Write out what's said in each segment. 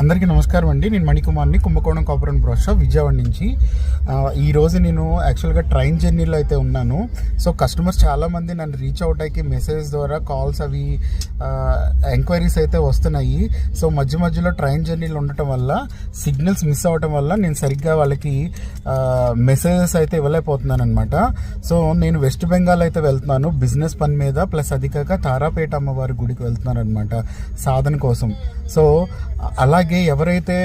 అందరికీ నమస్కారం అండి. నేను మణికుమార్ని, కుంభకోణం copper and brush shop Vijayawada నుంచి. ఈరోజు నేను యాక్చువల్గా ట్రైన్ జర్నీలో అయితే ఉన్నాను. సో కస్టమర్స్ చాలామంది నన్ను రీచ్ అవుటానికి మెసేజ్ ద్వారా కాల్స్ అవి ఎంక్వైరీస్ అయితే వస్తున్నాయి. సో మధ్యలో ట్రైన్ జర్నీలో ఉండటం వల్ల సిగ్నల్స్ మిస్ అవ్వటం వల్ల నేను సరిగ్గా వాళ్ళకి మెసేజెస్ అయితే ఇవ్వలేకపోతున్నాను అనమాట. సో నేను వెస్ట్ బెంగాల్ అయితే వెళ్తున్నాను బిజినెస్ పని మీద, ప్లస్ అది కాక తారాపేట అమ్మవారి గుడికి వెళ్తున్నాను అనమాట సాధన కోసం. సో అలాగే ఎవరైతే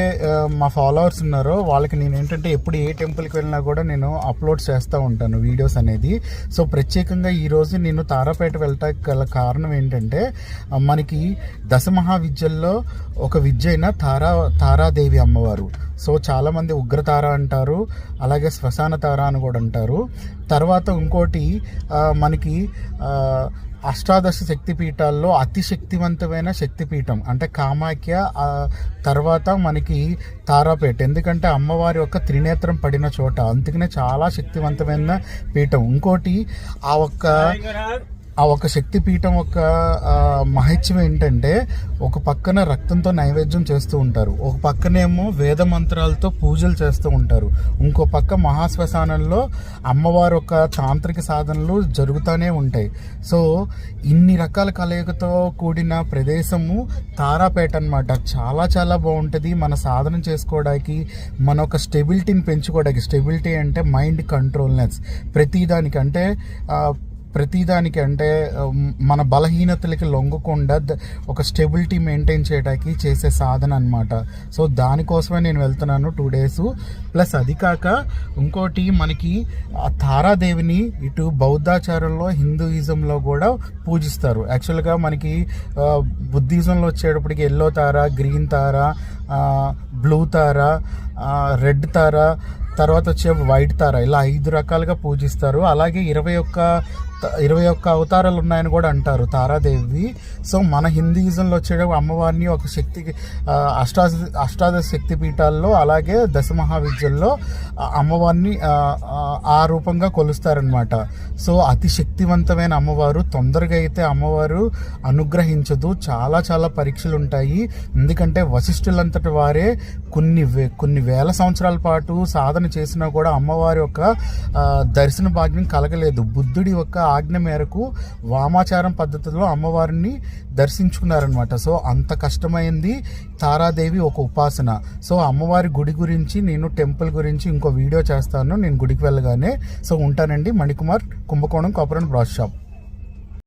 మా ఫాలోవర్స్ ఉన్నారో వాళ్ళకి నేను ఏంటంటే ఎప్పుడు ఏ టెంపుల్కి వెళ్ళినా కూడా నేను అప్లోడ్ చేస్తూ ఉంటాను వీడియోస్ అనేది. సో ప్రత్యేకంగా ఈరోజు నేను తారాపేట వెళ్ళటానికి గల కారణం ఏంటంటే మనకి దశమహావిద్యల్లో ఒక విద్య అయిన తారాదేవి అమ్మవారు. సో చాలామంది ఉగ్రతార అంటారు, అలాగే శ్మశాన తార అని కూడా అంటారు. తర్వాత ఇంకోటి మనకి అష్టాదశ శక్తిపీఠాల్లో అతి శక్తివంతమైన శక్తిపీఠం అంటే కామాఖ్య, తర్వాత మనకి తారాపేట. ఎందుకంటే అమ్మవారి యొక్క త్రినేత్రం పడిన చోట, అందుకనే చాలా శక్తివంతమైన పీఠం. ఇంకోటి ఆ ఒక్క శక్తిపీఠం యొక్క మహత్యం ఏంటంటే ఒక పక్కన రక్తంతో నైవేద్యం చేస్తూ ఉంటారు, ఒక పక్కనేమో వేద మంత్రాలతో పూజలు చేస్తూ ఉంటారు, ఇంకో పక్క మహాశ్మశానంలో అమ్మవారి యొక్క తాంత్రిక సాధనలు జరుగుతూనే ఉంటాయి. సో ఇన్ని రకాల కలయికతో కూడిన ప్రదేశము తారాపేట అనమాట. చాలా చాలా బాగుంటుంది మన సాధన చేసుకోవడానికి, మన ఒక స్టెబిలిటీని పెంచుకోవడానికి. స్టెబిలిటీ అంటే మైండ్ కంట్రోల్నెస్, ప్రతిదానికి అంటే మన బలహీనతలకి లొంగకుండా ఒక స్టెబిలిటీ మెయింటైన్ చేయడానికి చేసే సాధన అనమాట. సో దానికోసమే నేను వెళ్తున్నాను 2 days. ప్లస్ అది కాక ఇంకోటి మనకి తారాదేవిని ఇటు బౌద్ధాచారంలో, హిందూయిజంలో కూడా పూజిస్తారు. యాక్చువల్గా మనకి బుద్ధిజంలో వచ్చేటప్పటికి ఎల్లో తార, గ్రీన్ తార, బ్లూ తార, రెడ్ తార, తర్వాత వచ్చే వైట్ తార, ఇలా 5 రకాలుగా పూజిస్తారు. అలాగే 21 అవతారాలు ఉన్నాయని కూడా అంటారు తారాదేవి. సో మన హిందూయిజంలో వచ్చే అమ్మవారిని ఒక శక్తికి అష్టాదశ శక్తి పీఠాల్లో, అలాగే దశమహావిద్యల్లో అమ్మవారిని ఆ రూపంగా కొలుస్తారనమాట. సో అతి శక్తివంతమైన అమ్మవారు. తొందరగా అయితే అమ్మవారు అనుగ్రహించదు, చాలా చాలా పరీక్షలు ఉంటాయి. ఎందుకంటే వశిష్ఠులంతటి వారే కొన్ని వేల సంవత్సరాల పాటు సాధన చేసినా కూడా అమ్మవారి యొక్క దర్శన భాగ్యం కలగలేదు. బుద్ధుడి యొక్క ఆజ్ఞ మేరకు వామాచారం పద్ధతిలో అమ్మవారిని దర్శించుకున్నారనమాట. సో అంత కష్టమైంది తారాదేవి ఒక ఉపాసన. సో అమ్మవారి గుడి గురించి, నేను టెంపుల్ గురించి ఇంకో వీడియో చేస్తాను నేను గుడికి వెళ్ళగానే. సో ఉంటానండి. మణికుమార్, కుంభకోణం కాపర్ అండ్ బ్రష్ షాప్.